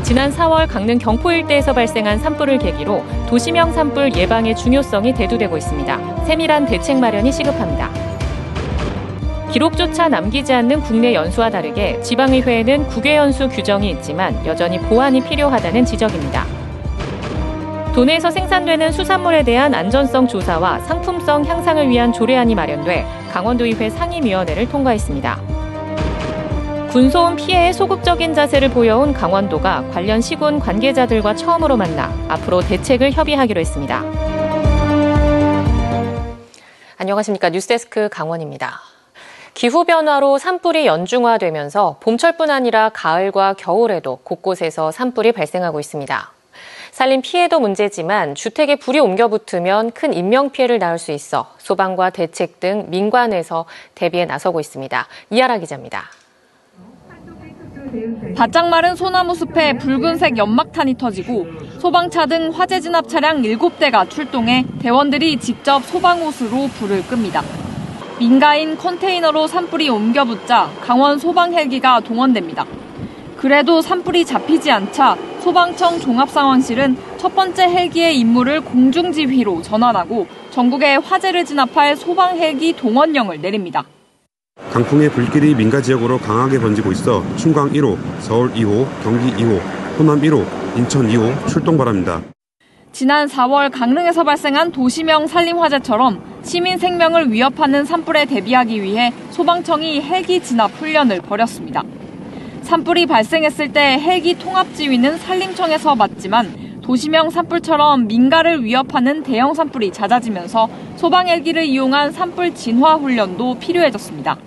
지난 4월 강릉 경포 일대에서 발생한 산불을 계기로 도시명 산불 예방의 중요성이 대두되고 있습니다. 세밀한 대책 마련이 시급합니다. 기록조차 남기지 않는 국내 연수와 다르게 지방의회에는 국외연수 규정이 있지만 여전히 보완이 필요하다는 지적입니다. 도내에서 생산되는 수산물에 대한 안전성 조사와 상품성 향상을 위한 조례안이 마련돼 강원도의회 상임위원회를 통과했습니다. 군소음 피해에 소극적인 자세를 보여온 강원도가 관련 시군 관계자들과 처음으로 만나 앞으로 대책을 협의하기로 했습니다. 안녕하십니까. 뉴스데스크 강원입니다. 기후변화로 산불이 연중화되면서 봄철뿐 아니라 가을과 겨울에도 곳곳에서 산불이 발생하고 있습니다. 산림 피해도 문제지만 주택에 불이 옮겨 붙으면 큰 인명피해를 낳을 수 있어 소방과 대책 등 민관에서 대비에 나서고 있습니다. 이하라 기자입니다. 바짝 마른 소나무 숲에 붉은색 연막탄이 터지고 소방차 등 화재 진압 차량 7대가 출동해 대원들이 직접 소방호스로 불을 끕니다. 민가인 컨테이너로 산불이 옮겨 붙자 강원 소방 헬기가 동원됩니다. 그래도 산불이 잡히지 않자 소방청 종합상황실은 첫 번째 헬기의 임무를 공중지휘로 전환하고 전국에 화재를 진압할 소방 헬기 동원령을 내립니다. 강풍의 불길이 민가 지역으로 강하게 번지고 있어 충광 1호, 서울 2호, 경기 2호, 호남 1호, 인천 2호 출동 바랍니다. 지난 4월 강릉에서 발생한 도시명 산림 화재처럼 시민 생명을 위협하는 산불에 대비하기 위해 소방청이 헬기 진압 훈련을 벌였습니다. 산불이 발생했을 때 헬기 통합지휘는 산림청에서 맡지만 도시명 산불처럼 민가를 위협하는 대형 산불이 잦아지면서 소방 헬기를 이용한 산불 진화 훈련도 필요해졌습니다.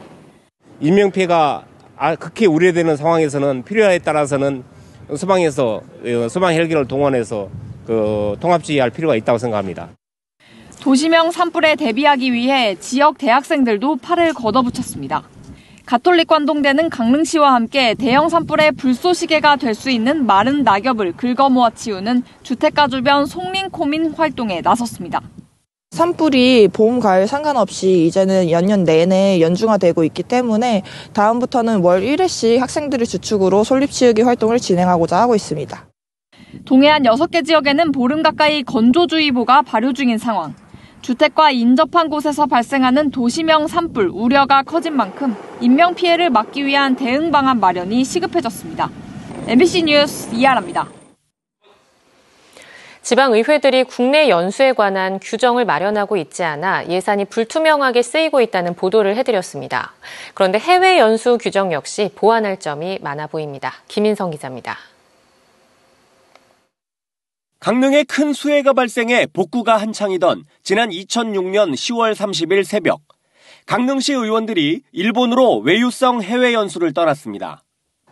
인명피해가 극히 우려되는 상황에서는 필요에 따라서는 소방에서 소방 헬기를 동원해서 통합지휘할 필요가 있다고 생각합니다. 도시명 산불에 대비하기 위해 지역 대학생들도 팔을 걷어붙였습니다. 가톨릭 관동대는 강릉시와 함께 대형 산불의 불쏘시개가 될 수 있는 마른 낙엽을 긁어모아 치우는 주택가 주변 송林코민 활동에 나섰습니다. 산불이 봄, 가을 상관없이 이제는 연년 내내 연중화되고 있기 때문에 다음부터는 월 1회씩 학생들을 주축으로 솔잎치우기 활동을 진행하고자 하고 있습니다. 동해안 6개 지역에는 보름 가까이 건조주의보가 발효 중인 상황. 주택과 인접한 곳에서 발생하는 도시명 산불 우려가 커진 만큼 인명피해를 막기 위한 대응 방안 마련이 시급해졌습니다. MBC 뉴스 이하라입니다. 지방의회들이 국내 연수에 관한 규정을 마련하고 있지 않아 예산이 불투명하게 쓰이고 있다는 보도를 해드렸습니다. 그런데 해외 연수 규정 역시 보완할 점이 많아 보입니다. 김인성 기자입니다. 강릉에 큰 수해가 발생해 복구가 한창이던 지난 2006년 10월 30일 새벽, 강릉시 의원들이 일본으로 외유성 해외 연수를 떠났습니다.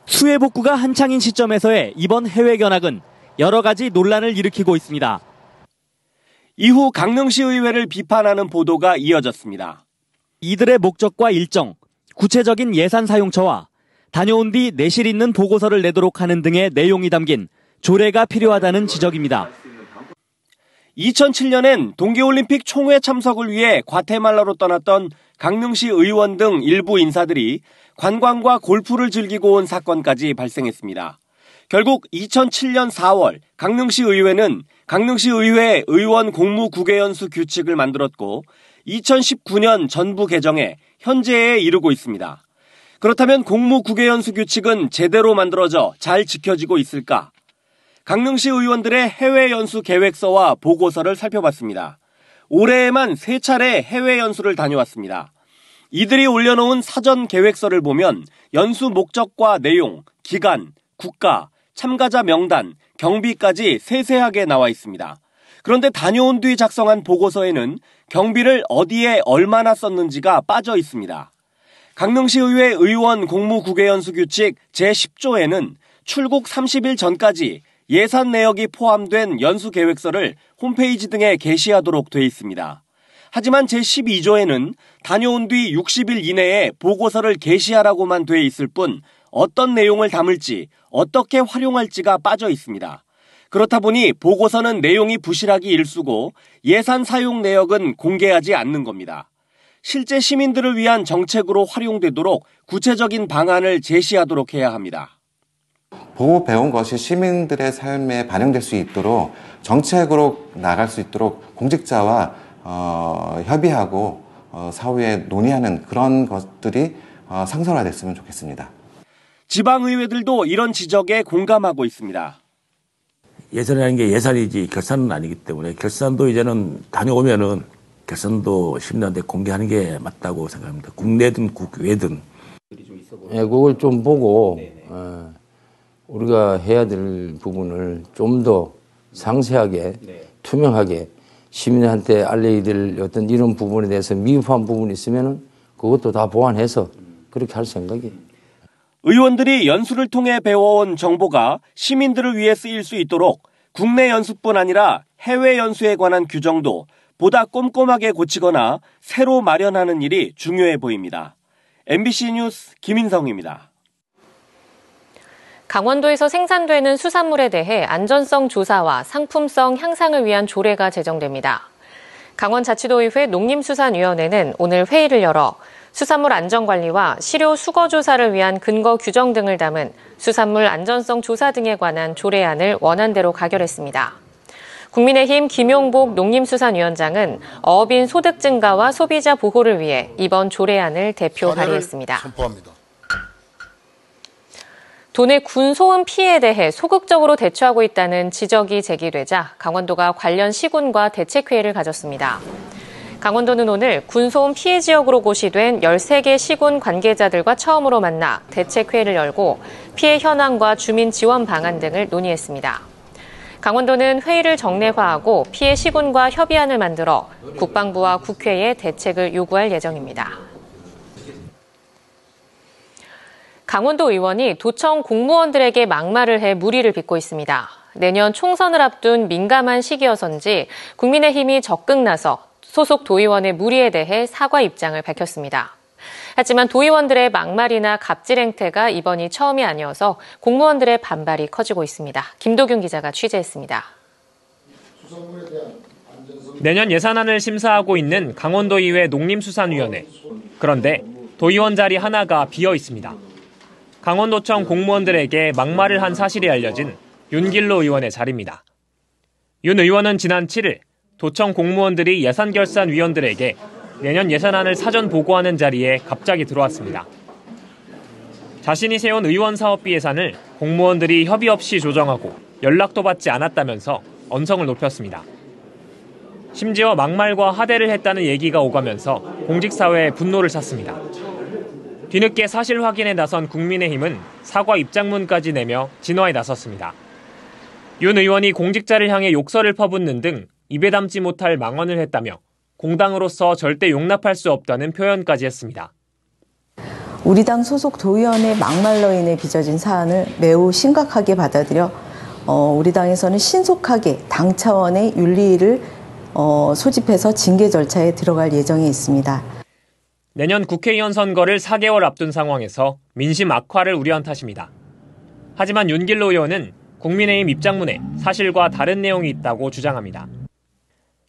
수해 복구가 한창인 시점에서의 이번 해외 견학은 여러 가지 논란을 일으키고 있습니다. 이후 강릉시 의회를 비판하는 보도가 이어졌습니다. 이들의 목적과 일정, 구체적인 예산 사용처와 다녀온 뒤 내실 있는 보고서를 내도록 하는 등의 내용이 담긴 조례가 필요하다는 지적입니다. 2007년엔 동계올림픽 총회 참석을 위해 과테말라로 떠났던 강릉시 의원 등 일부 인사들이 관광과 골프를 즐기고 온 사건까지 발생했습니다. 결국 2007년 4월 강릉시 의회는 강릉시 의회 의원 공무 국외연수 규칙을 만들었고 2019년 전부 개정해 현재에 이르고 있습니다. 그렇다면 공무 국외연수 규칙은 제대로 만들어져 잘 지켜지고 있을까? 강릉시 의원들의 해외 연수 계획서와 보고서를 살펴봤습니다. 올해에만 3차례 해외 연수를 다녀왔습니다. 이들이 올려놓은 사전 계획서를 보면 연수 목적과 내용, 기간, 국가, 참가자 명단, 경비까지 세세하게 나와 있습니다. 그런데 다녀온 뒤 작성한 보고서에는 경비를 어디에 얼마나 썼는지가 빠져 있습니다. 강릉시 의회 의원 공무 국외연수 규칙 제10조에는 출국 30일 전까지 예산 내역이 포함된 연수 계획서를 홈페이지 등에 게시하도록 돼 있습니다. 하지만 제12조에는 다녀온 뒤 60일 이내에 보고서를 게시하라고만 돼 있을 뿐 어떤 내용을 담을지 어떻게 활용할지가 빠져 있습니다. 그렇다 보니 보고서는 내용이 부실하기 일쑤고 예산 사용 내역은 공개하지 않는 겁니다. 실제 시민들을 위한 정책으로 활용되도록 구체적인 방안을 제시하도록 해야 합니다. 보고 배운 것이 시민들의 삶에 반영될 수 있도록 정책으로 나갈 수 있도록 공직자와 협의하고 사후에 논의하는 그런 것들이 상설화됐으면 좋겠습니다. 지방의회들도 이런 지적에 공감하고 있습니다. 예산이라는 게 예산이지 결산은 아니기 때문에 결산도 이제는 다녀오면은 결산도 시민들한테 공개하는 게 맞다고 생각합니다. 국내든 국외든. 예, 그걸 좀 보고 우리가 해야 될 부분을 좀 더 상세하게 투명하게 시민한테 알려야 될 어떤 이런 부분에 대해서 미흡한 부분이 있으면은 그것도 다 보완해서 그렇게 할 생각이에요. 의원들이 연수를 통해 배워온 정보가 시민들을 위해 쓰일 수 있도록 국내 연수뿐 아니라 해외 연수에 관한 규정도 보다 꼼꼼하게 고치거나 새로 마련하는 일이 중요해 보입니다. MBC 뉴스 김인성입니다. 강원도에서 생산되는 수산물에 대해 안전성 조사와 상품성 향상을 위한 조례가 제정됩니다. 강원자치도의회 농림수산위원회는 오늘 회의를 열어 수산물 안전관리와 시료 수거 조사를 위한 근거 규정 등을 담은 수산물 안전성 조사 등에 관한 조례안을 원안대로 가결했습니다. 국민의힘 김용복 농림수산위원장은 어업인 소득 증가와 소비자 보호를 위해 이번 조례안을 대표 발의했습니다. 선포합니다. 도내 군소음 피해에 대해 소극적으로 대처하고 있다는 지적이 제기되자 강원도가 관련 시군과 대책회의를 가졌습니다. 강원도는 오늘 군소음 피해 지역으로 고시된 13개 시군 관계자들과 처음으로 만나 대책회의를 열고 피해 현황과 주민 지원 방안 등을 논의했습니다. 강원도는 회의를 정례화하고 피해 시군과 협의안을 만들어 국방부와 국회에 대책을 요구할 예정입니다. 강원도 의원이 도청 공무원들에게 막말을 해 물의를 빚고 있습니다. 내년 총선을 앞둔 민감한 시기여서인지 국민의힘이 적극 나서 소속 도의원의 물의에 대해 사과 입장을 밝혔습니다. 하지만 도의원들의 막말이나 갑질 행태가 이번이 처음이 아니어서 공무원들의 반발이 커지고 있습니다. 김도균 기자가 취재했습니다. 내년 예산안을 심사하고 있는 강원도의회 농림수산위원회. 그런데 도의원 자리 하나가 비어 있습니다. 강원도청 공무원들에게 막말을 한 사실이 알려진 윤길로 의원의 자리입니다. 윤 의원은 지난 7일 도청 공무원들이 예산결산위원들에게 내년 예산안을 사전 보고하는 자리에 갑자기 들어왔습니다. 자신이 세운 의원 사업비 예산을 공무원들이 협의 없이 조정하고 연락도 받지 않았다면서 언성을 높였습니다. 심지어 막말과 하대를 했다는 얘기가 오가면서 공직사회에 분노를 샀습니다. 뒤늦게 사실 확인에 나선 국민의힘은 사과 입장문까지 내며 진화에 나섰습니다. 윤 의원이 공직자를 향해 욕설을 퍼붓는 등 입에 담지 못할 망언을 했다며 공당으로서 절대 용납할 수 없다는 표현까지 했습니다. 우리 당 소속 도의원의 막말로 인해 빚어진 사안을 매우 심각하게 받아들여 우리 당에서는 신속하게 당 차원의 윤리를 소집해서 징계 절차에 들어갈 예정에 있습니다. 내년 국회의원 선거를 4개월 앞둔 상황에서 민심 악화를 우려한 탓입니다. 하지만 윤길로 의원은 국민의힘 입장문에 사실과 다른 내용이 있다고 주장합니다.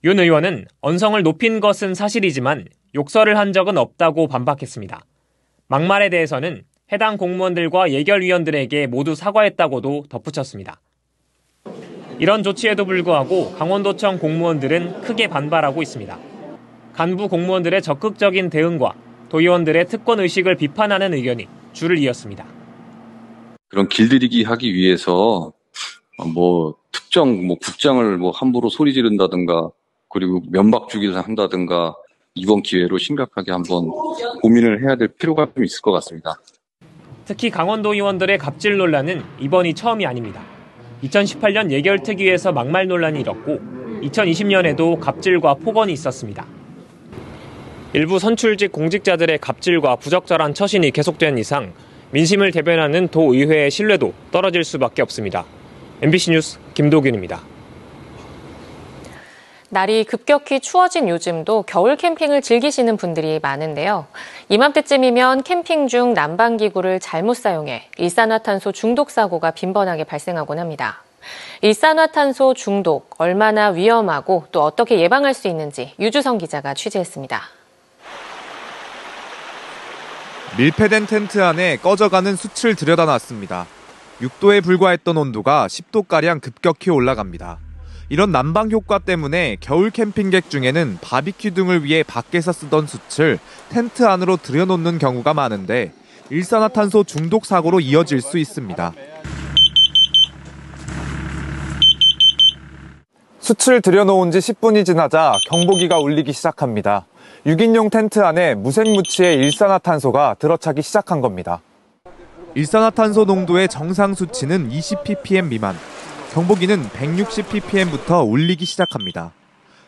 윤 의원은 언성을 높인 것은 사실이지만 욕설을 한 적은 없다고 반박했습니다. 막말에 대해서는 해당 공무원들과 예결위원들에게 모두 사과했다고도 덧붙였습니다. 이런 조치에도 불구하고 강원도청 공무원들은 크게 반발하고 있습니다. 간부 공무원들의 적극적인 대응과 도의원들의 특권의식을 비판하는 의견이 줄을 이었습니다. 그런 길들이기 하기 위해서 특정 국장을 함부로 소리 지른다든가 그리고 면박 주기를 한다든가 이번 기회로 심각하게 한번 고민을 해야 될 필요가 좀 있을 것 같습니다. 특히 강원도 의원들의 갑질 논란은 이번이 처음이 아닙니다. 2018년 예결특위에서 막말 논란이 일었고 2020년에도 갑질과 폭언이 있었습니다. 일부 선출직 공직자들의 갑질과 부적절한 처신이 계속된 이상 민심을 대변하는 도의회의 신뢰도 떨어질 수밖에 없습니다. MBC 뉴스 김도균입니다. 날이 급격히 추워진 요즘도 겨울 캠핑을 즐기시는 분들이 많은데요. 이맘때쯤이면 캠핑 중 난방기구를 잘못 사용해 일산화탄소 중독 사고가 빈번하게 발생하곤 합니다. 일산화탄소 중독, 얼마나 위험하고 또 어떻게 예방할 수 있는지 유주성 기자가 취재했습니다. 밀폐된 텐트 안에 꺼져가는 숯을 들여다놨습니다. 6도에 불과했던 온도가 10도가량 급격히 올라갑니다. 이런 난방 효과 때문에 겨울 캠핑객 중에는 바비큐 등을 위해 밖에서 쓰던 숯을 텐트 안으로 들여놓는 경우가 많은데 일산화탄소 중독 사고로 이어질 수 있습니다. 숯을 들여놓은 지 10분이 지나자 경보기가 울리기 시작합니다. 6인용 텐트 안에 무색무취의 일산화탄소가 들어차기 시작한 겁니다. 일산화탄소 농도의 정상 수치는 20ppm 미만, 경보기는 160ppm부터 울리기 시작합니다.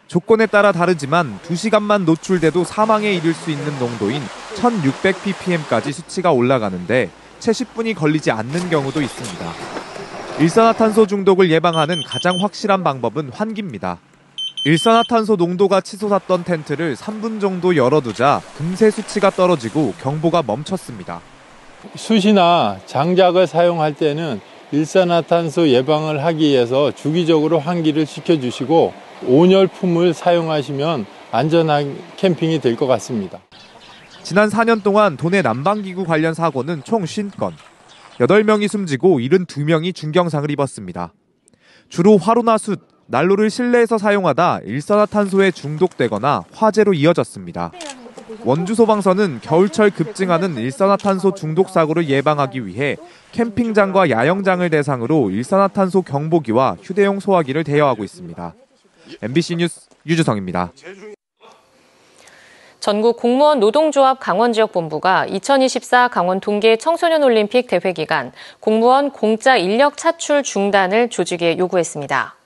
조건에 따라 다르지만 2시간만 노출돼도 사망에 이를 수 있는 농도인 1600ppm까지 수치가 올라가는데 채 10분이 걸리지 않는 경우도 있습니다. 일산화탄소 중독을 예방하는 가장 확실한 방법은 환기입니다. 일산화탄소 농도가 치솟았던 텐트를 3분 정도 열어두자 금세 수치가 떨어지고 경보가 멈췄습니다. 숯이나 장작을 사용할 때는 일산화탄소 예방을 하기 위해서 주기적으로 환기를 시켜주시고 온열품을 사용하시면 안전한 캠핑이 될 것 같습니다. 지난 4년 동안 도내 난방기구 관련 사고는 총 50건, 8명이 숨지고 72명이 중경상을 입었습니다. 주로 화로나 숯, 난로를 실내에서 사용하다 일산화탄소에 중독되거나 화재로 이어졌습니다. 원주소방서는 겨울철 급증하는 일산화탄소 중독 사고를 예방하기 위해 캠핑장과 야영장을 대상으로 일산화탄소 경보기와 휴대용 소화기를 대여하고 있습니다. MBC 뉴스 유주성입니다. 전국 공무원 노동조합 강원지역본부가 2024 강원 동계 청소년올림픽 대회 기간 공무원 공짜 인력 차출 중단을 조직에 요구했습니다.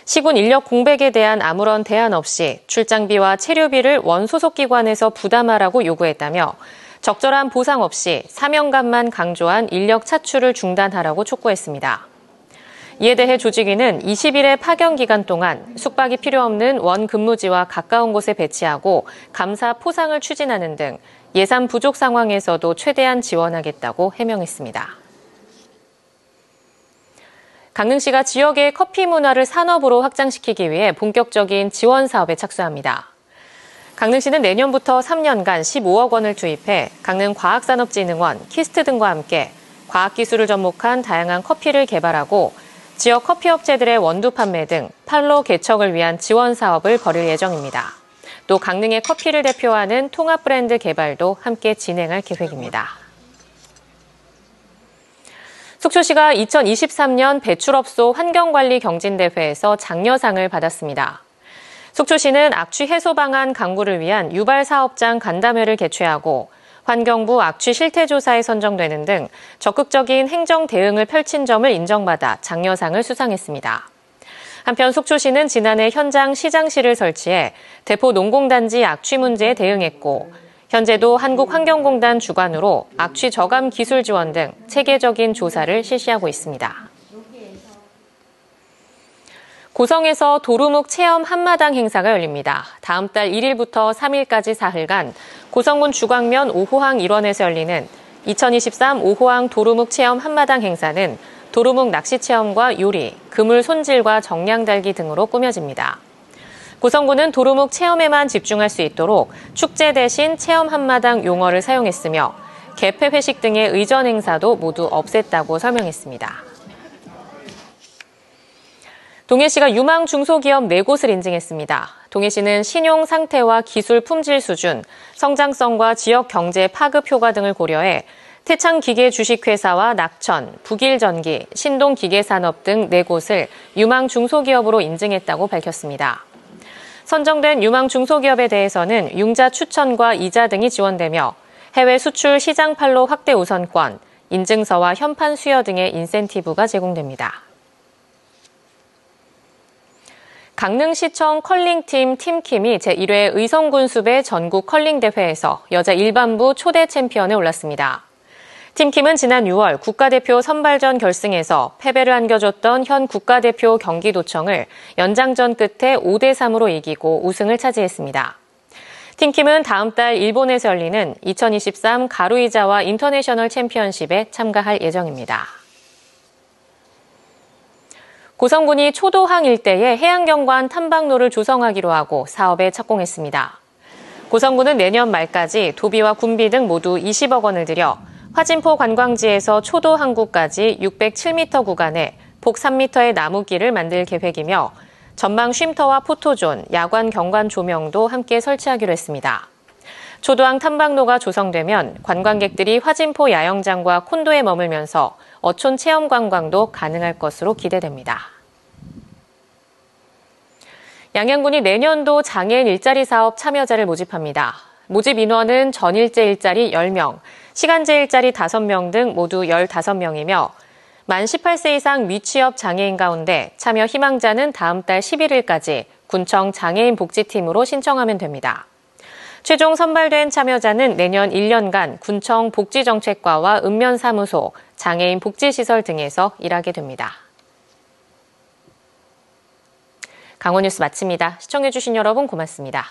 시군 인력 공백에 대한 아무런 대안 없이 출장비와 체류비를 원소속 기관에서 부담하라고 요구했다며 적절한 보상 없이 사명감만 강조한 인력 차출을 중단하라고 촉구했습니다. 이에 대해 조직위는 20일의 파견 기간 동안 숙박이 필요 없는 원 근무지와 가까운 곳에 배치하고 감사 포상을 추진하는 등 예산 부족 상황에서도 최대한 지원하겠다고 해명했습니다. 강릉시가 지역의 커피 문화를 산업으로 확장시키기 위해 본격적인 지원 사업에 착수합니다. 강릉시는 내년부터 3년간 15억 원을 투입해 강릉과학산업진흥원, 키스트 등과 함께 과학기술을 접목한 다양한 커피를 개발하고 지역 커피업체들의 원두 판매 등 판로 개척을 위한 지원 사업을 벌일 예정입니다. 또 강릉의 커피를 대표하는 통합 브랜드 개발도 함께 진행할 계획입니다. 속초시가 2023년 배출업소 환경관리 경진대회에서 장려상을 받았습니다. 속초시는 악취 해소 방안 강구를 위한 유발 사업장 간담회를 개최하고 환경부 악취 실태 조사에 선정되는 등 적극적인 행정 대응을 펼친 점을 인정받아 장려상을 수상했습니다. 한편 속초시는 지난해 현장 시장실을 설치해 대포 농공단지 악취 문제에 대응했고 현재도 한국환경공단 주관으로 악취 저감 기술 지원 등 체계적인 조사를 실시하고 있습니다. 고성에서 도루묵 체험 한마당 행사가 열립니다. 다음 달 1일부터 3일까지 사흘간 고성군 주광면 오호항 일원에서 열리는 2023 오호항 도루묵 체험 한마당 행사는 도루묵 낚시 체험과 요리, 그물 손질과 정량 달기 등으로 꾸며집니다. 고성군은 도루묵 체험에만 집중할 수 있도록 축제 대신 체험 한마당 용어를 사용했으며 개폐 회식 등의 의전 행사도 모두 없앴다고 설명했습니다. 동해시가 유망 중소기업 4곳을 인증했습니다. 동해시는 신용 상태와 기술 품질 수준, 성장성과 지역 경제 파급 효과 등을 고려해 태창기계 주식회사와 낙천, 북일전기, 신동기계산업 등 4곳을 유망 중소기업으로 인증했다고 밝혔습니다. 선정된 유망 중소기업에 대해서는 융자 추천과 이자 등이 지원되며 해외 수출 시장 판로 확대 우선권, 인증서와 현판 수여 등의 인센티브가 제공됩니다. 강릉시청 컬링팀 팀킴이 제1회 의성군수배 전국 컬링대회에서 여자 일반부 초대 챔피언에 올랐습니다. 팀킴은 지난 6월 국가대표 선발전 결승에서 패배를 안겨줬던 현 국가대표 경기도청을 연장전 끝에 5대3으로 이기고 우승을 차지했습니다. 팀킴은 다음 달 일본에서 열리는 2023 가루이자와 인터내셔널 챔피언십에 참가할 예정입니다. 고성군이 초도항 일대에 해양경관 탐방로를 조성하기로 하고 사업에 착공했습니다. 고성군은 내년 말까지 도비와 군비 등 모두 20억 원을 들여 화진포 관광지에서 초도 항구까지 607m 구간에 폭 3m의 나무길을 만들 계획이며 전망 쉼터와 포토존, 야관 경관 조명도 함께 설치하기로 했습니다. 초도항 탐방로가 조성되면 관광객들이 화진포 야영장과 콘도에 머물면서 어촌 체험 관광도 가능할 것으로 기대됩니다. 양양군이 내년도 장애인 일자리 사업 참여자를 모집합니다. 모집 인원은 전일제 일자리 10명, 시간제 일자리 5명 등 모두 15명이며 만 18세 이상 미취업 장애인 가운데 참여 희망자는 다음 달 11일까지 군청 장애인 복지팀으로 신청하면 됩니다. 최종 선발된 참여자는 내년 1년간 군청 복지정책과와 읍면사무소, 장애인 복지시설 등에서 일하게 됩니다. 강원 뉴스 마칩니다. 시청해주신 여러분 고맙습니다.